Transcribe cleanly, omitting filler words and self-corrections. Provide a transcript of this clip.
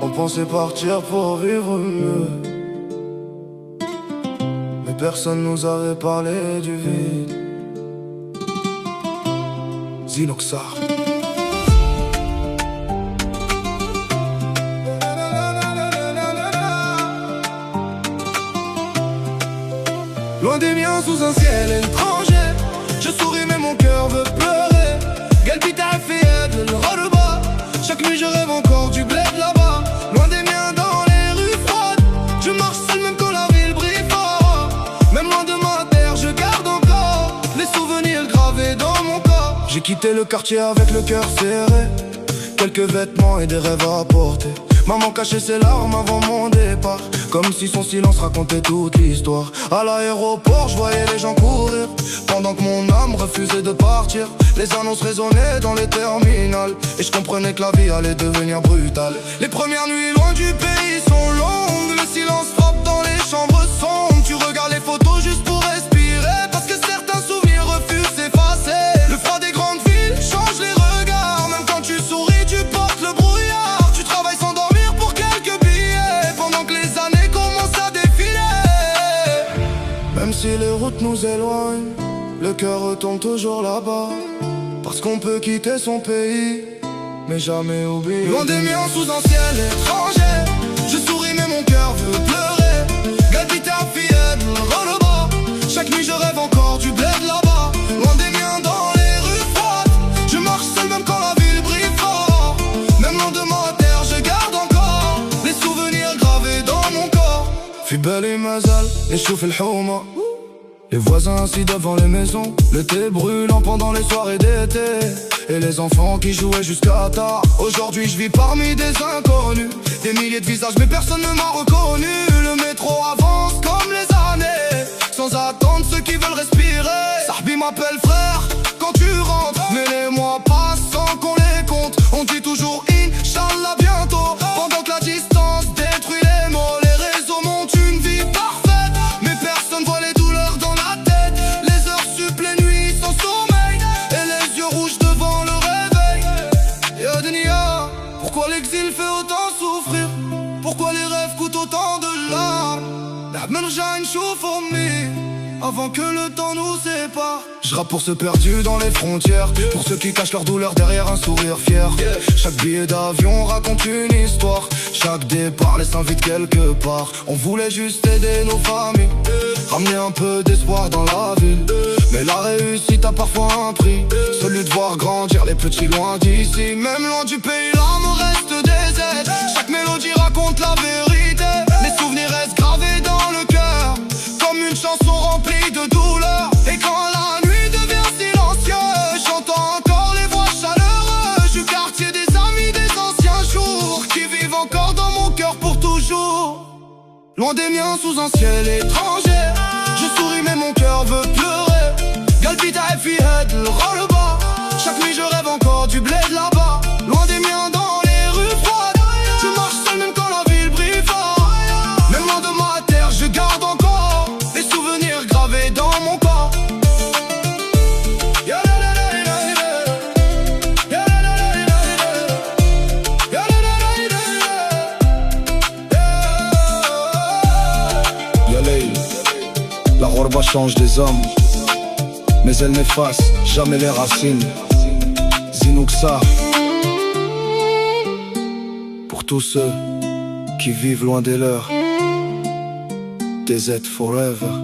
On pensait partir pour vivre mieux, mais personne nous avait parlé du vide. Zinoxar. Loin des miens sous un ciel étranger, je souris mais mon cœur veut pleurer. Galbi t'a fait de le ras-le-bas. Chaque nuit je rêve encore du bled là-bas. Loin des miens dans les rues froides, je marche seul même quand la ville brille fort. Même loin de ma terre je garde encore les souvenirs gravés dans mon corps. J'ai quitté le quartier avec le cœur serré, quelques vêtements et des rêves à porter. Maman cachait ses larmes avant mon départ, comme si son silence racontait toute l'histoire. À l'aéroport, je voyais les gens courir, pendant que mon âme refusait de partir. Les annonces résonnaient dans les terminales, et je comprenais que la vie allait devenir brutale. Les premières nuits loin du pays sont longues, le silence frappe dans les chambres sombres. Tu regardes les photos juste pour respirer, parce que certains souvenirs refusent s'effacer. Le froid des grandes villes change les regards, même quand tu souris tu portes le brouillard. Tu travailles sans dormir pour quelques billets, pendant que les années commencent à défiler. Même si les routes nous éloignent, le cœur retombe toujours là-bas, parce qu'on peut quitter son pays, mais jamais oublier. Loin des miens sous un ciel étranger, je souris mais mon cœur veut pleurer. Galbi ta fille le ras-le-bas. Chaque nuit je rêve encore du bled là-bas. Loin des miens dans les rues froides, je marche seul même quand la ville brille fort. Même loin de ma terre je garde encore les souvenirs gravés dans mon corps. في بالي مازال نشوف الحومة، les voisins assis devant les maisons, le thé brûlant pendant les soirées d'été, et les enfants qui jouaient jusqu'à tard. Aujourd'hui je vis parmi des inconnus, des milliers de visages mais personne ne m'a reconnu. Le métro avance comme les années, sans attendre ceux qui veulent respirer. Sahbi m'appelle frère quand tu rentres, mais les mois passent sans qu'on les compte. On dit toujours Inch'Allah bientôt, pendant que la distance détruit les mots. Les réseaux montrent une vie parfaite, mais personne voit les douleurs dans la tête. Les heures sup, les nuits sans sommeil, et les yeux rouges devant le réveil. Ya Dunia, pourquoi l'exil fait autant souffrir? Pourquoi les rêves coûtent autant de larmes? Avant que le temps nous sépare. Je rappe pour ceux perdus dans les frontières, pour ceux qui cachent leur douleur derrière un sourire fier. Chaque billet d'avion raconte une histoire, chaque départ laisse un vide quelque part. On voulait juste aider nos familles, ramener un peu d'espoir dans la ville. Mais la réussite a parfois un prix, celui de voir grandir les petits loin d'ici. Même loin du pays, l'âme reste des aides. Chaque mélodie raconte la vérité, les souvenirs restent gravés dans le cœur, comme une chanson remplie de douleur. Et quand la nuit devient silencieuse, j'entends encore les voix chaleureuses du quartier, des amis des anciens jours, qui vivent encore dans mon cœur pour toujours. Loin des miens sous un ciel étranger, je souris mais mon cœur veut pleurer. Galpita et Fied, le roll-bas. Chaque nuit je rêve encore du bled là-bas. Loin des miens dans les rues froides, je marche seul même quand la ville brille fort. Même loin de ma terre je garde encore les souvenirs gravés dans mon corps. La Rorba change des hommes, mais elle n'efface jamais les racines. Zinoxar, pour tous ceux qui vivent loin des leurs. DZ forever.